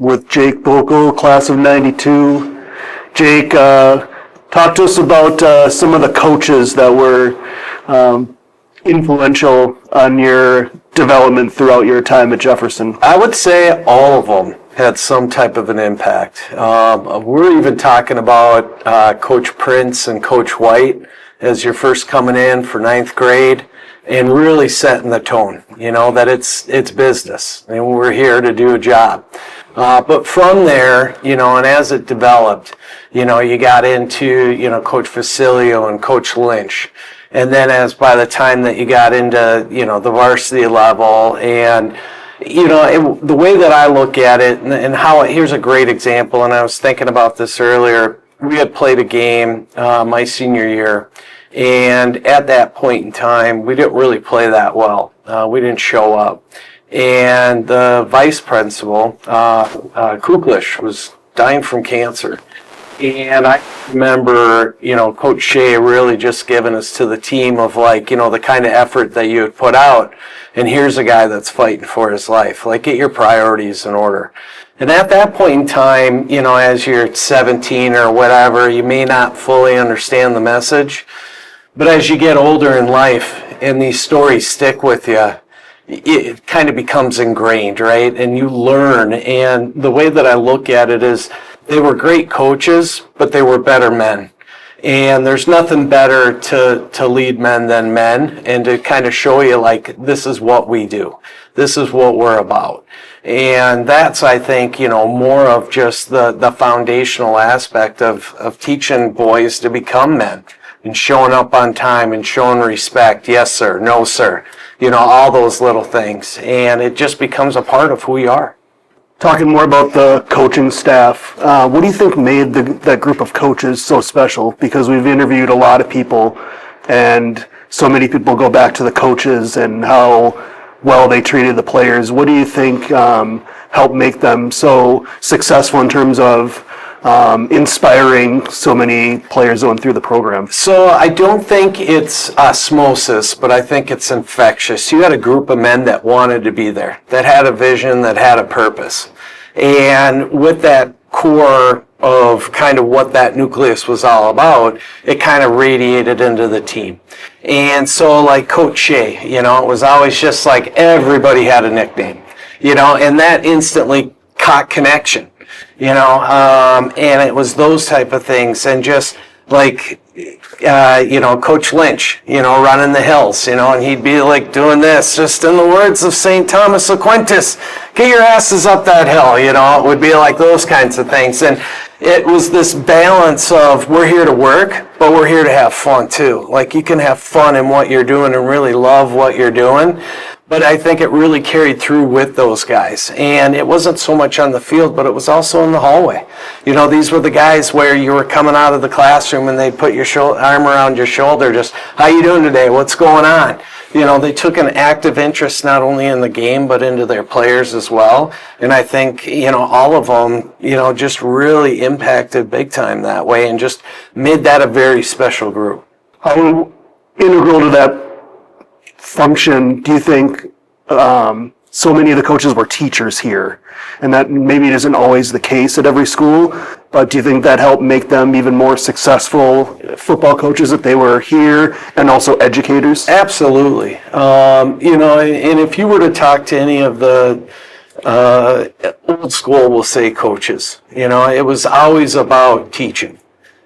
with Jake Baukol, class of 92. Jake, talk to us about some of the coaches that were influential on your development throughout your time at Jefferson. I would say all of them had some type of an impact. We're even talking about Coach Prince and Coach White as you're first coming in for ninth grade, and really setting the tone, that it's business and we're here to do a job. But from there, and as it developed, you got into, Coach Facilio and Coach Lynch. And then by the time that you got into, the varsity level, and, the way that I look at it and here's a great example, and I was thinking about this earlier. We had played a game my senior year, and at that point in time, we didn't really play that well. We didn't show up. And the vice principal, Kuklish, was dying from cancer. And I remember, Coach Shea really just giving us to the team of the kind of effort that you would put out. And here's a guy that's fighting for his life. Get your priorities in order. And at that point in time, as you're 17 or whatever, you may not fully understand the message. But as you get older in life and these stories stick with you, it kind of becomes ingrained, right? And you learn. And the way that I look at it is they were great coaches, but they were better men. And there's nothing better to lead men than men, and to kind of show you this is what we do. This is what we're about. And that's, I think, more of just the foundational aspect of teaching boys to become men. And showing up on time and showing respect. Yes, sir. No, sir. All those little things. And it just becomes a part of who we are. Talking more about the coaching staff, what do you think made that group of coaches so special? Because we've interviewed a lot of people, and so many people go back to the coaches and how well they treated the players. What do you think helped make them so successful in terms of inspiring so many players going through the program? So I don't think it's osmosis, but I think it's infectious. You had a group of men that wanted to be there, that had a vision, that had a purpose. And with that core of kind of what that nucleus was all about, it kind of radiated into the team. And so Coach Shea, it was always just everybody had a nickname, and that instantly caught connection. And it was those type of things, and just Coach Lynch, running the hills, and he'd be doing this, just in the words of St. Thomas Aquinas, get your asses up that hill, it would be those kinds of things. And it was this balance of we're here to work, but we're here to have fun too. You can have fun in what you're doing and really love what you're doing. But I think it really carried through with those guys. And it wasn't so much on the field, but it was also in the hallway. These were the guys where you were coming out of the classroom and they'd put your arm around your shoulder, just, how you doing today? What's going on? They took an active interest not only in the game, but into their players as well. And I think, all of them, just really impacted big time that way and just made that a very special group. How integral to that function do you think so many of the coaches were teachers here, and that maybe it isn't always the case at every school, but do you think that helped make them even more successful football coaches that they were here, and also educators? Absolutely. And if you were to talk to any of the old school, we'll say, coaches, it was always about teaching,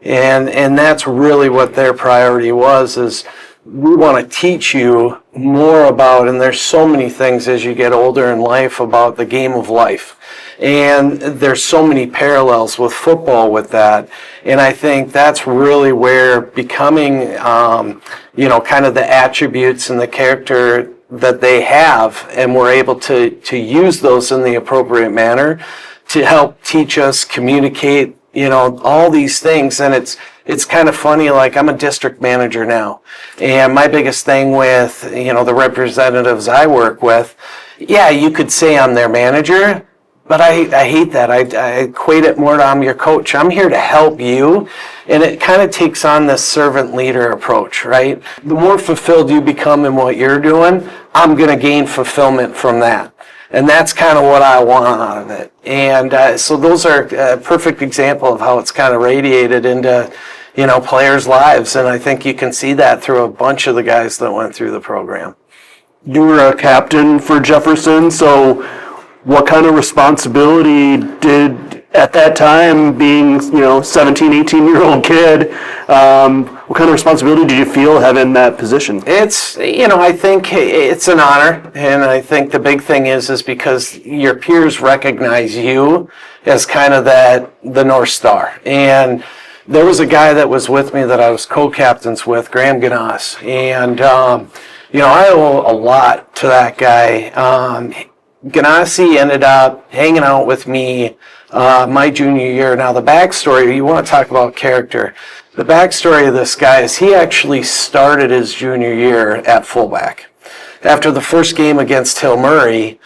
and that's really what their priority was, is we want to teach you more about, and there's so many things as you get older in life about the game of life. And there's so many parallels with football with that. And I think that's really where becoming, kind of the attributes and the character that they have, and we're able to use those in the appropriate manner to help teach us, communicate, all these things. And it's kind of funny, I'm a district manager now, and my biggest thing with, the representatives I work with, yeah, you could say I'm their manager, but I hate that. I equate it more to I'm your coach. I'm here to help you, and it kind of takes on this servant leader approach, right? The more fulfilled you become in what you're doing, I'm going to gain fulfillment from that. And that's kind of what I want out of it. And so those are a perfect example of how it's kind of radiated into, players' lives. And I think you can see that through a bunch of the guys that went through the program. You were a captain for Jefferson, so what kind of responsibility did, at that time, being, 17, 18-year-old kid, what kind of responsibility did you feel having that position? It's, I think it's an honor, and I think the big thing is because your peers recognize you as kind of the North Star. And there was a guy that was with me that I was co-captains with, Graham Ganas, and I owe a lot to that guy. Ganassi ended up hanging out with me my junior year. Now, the backstory, you want to talk about character. The backstory of this guy is he actually started his junior year at fullback. After the first game against Hill Murray,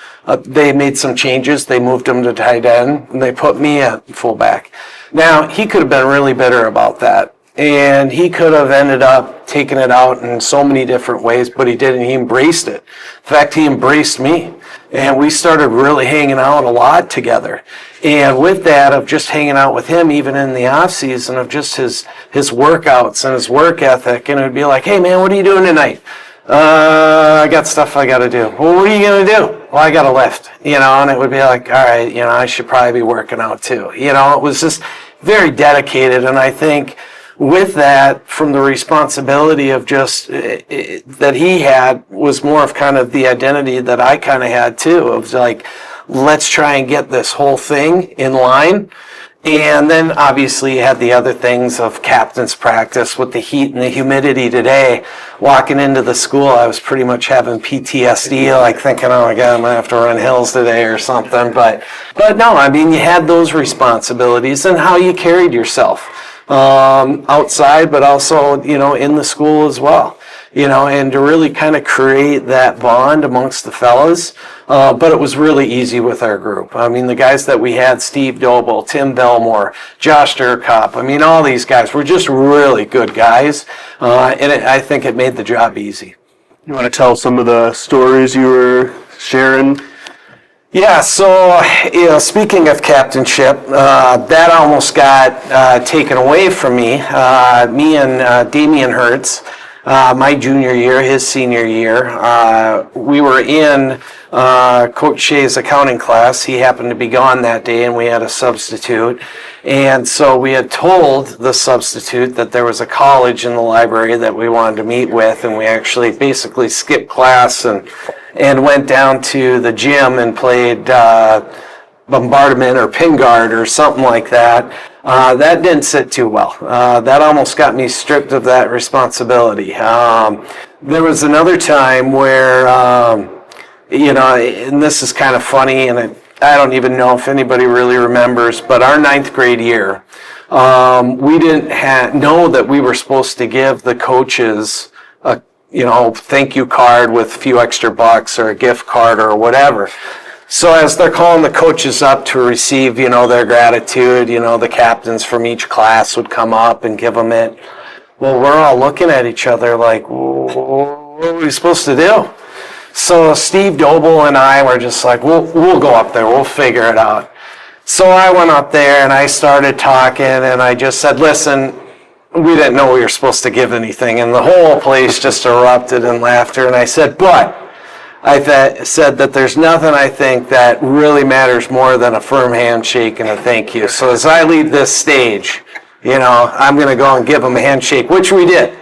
they made some changes. They moved him to tight end, and they put me at fullback. Now, he could have been really bitter about that. And he could have ended up taking it out in so many different ways, but he didn't. He embraced it. In fact, he embraced me. And we started really hanging out a lot together. And with that, of just hanging out with him, even in the off season, of just his workouts and his work ethic, and it would be like, hey man, what are you doing tonight? I got stuff I got to do. Well, what are you going to do? Well, I got to lift, and it would be like, all right, I should probably be working out too. It was just very dedicated. And I think with that, from the responsibility of just that he had was more of kind of the identity that I kind of had too, of like, let's try and get this whole thing in line. And then obviously you had the other things of captain's practice with the heat and the humidity today. Walking into the school, I was pretty much having PTSD, like thinking, oh my God, I'm going to have to run hills today or something. But no, you had those responsibilities and how you carried yourself. Outside, but also, in the school as well, and to really kind of create that bond amongst the fellas. But it was really easy with our group. The guys that we had, Steve Doble, Tim Belmore, Josh Durkop, all these guys were just really good guys. And I think it made the job easy. You want to tell some of the stories you were sharing? Yeah, so, speaking of captainship, that almost got taken away from me. Me and Damian Hertz, my junior year, his senior year, we were in Coach Shea's accounting class. He happened to be gone that day, and we had a substitute. And so we had told the substitute that there was a college in the library that we wanted to meet with, and we actually basically skipped class and went down to the gym and played bombardment or pin guard or something like that. That didn't sit too well. That almost got me stripped of that responsibility. There was another time where, and this is kind of funny, and I don't even know if anybody really remembers, but our 9th grade year, we didn't know that we were supposed to give the coaches a thank you card with a few extra bucks or a gift card or whatever. So as they're calling the coaches up to receive, their gratitude, the captains from each class would come up and give them it. Well, we're all looking at each other like, what are we supposed to do? So Steve Doble and I were just like, we'll go up there, we'll figure it out. So I went up there and I started talking and I just said, listen, we didn't know we were supposed to give anything, and the whole place just erupted in laughter. And I said, but I said that there's nothing I think that really matters more than a firm handshake and a thank you. So as I leave this stage, I'm going to go and give them a handshake, which we did.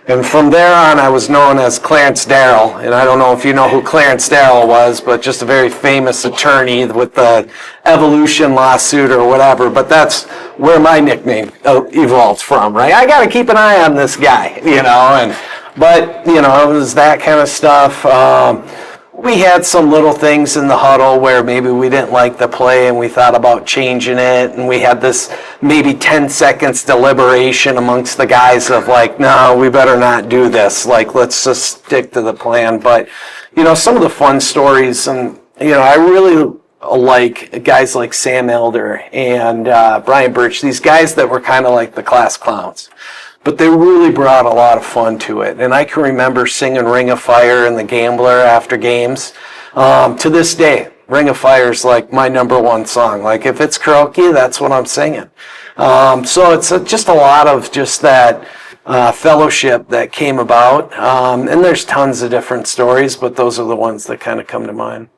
And from there on, I was known as Clarence Darrell. And I don't know if you know who Clarence Darrell was, but just a very famous attorney with the Evolution lawsuit or whatever. But that's where my nickname evolved from, right? I got to keep an eye on this guy, But it was that kind of stuff. We had some little things in the huddle where maybe we didn't like the play and we thought about changing it, and we had this maybe 10 seconds deliberation amongst the guys of like, no, we better not do this. Like, let's just stick to the plan. But, some of the fun stories, and, I really like guys like Sam Elder and Brian Birch, these guys that were kind of like the class clowns. But they really brought a lot of fun to it. And I can remember singing Ring of Fire and The Gambler after games. To this day, Ring of Fire's like my number one song. Like if it's karaoke, that's what I'm singing. So it's just a lot of just that fellowship that came about. And there's tons of different stories, but those are the ones that kind of come to mind.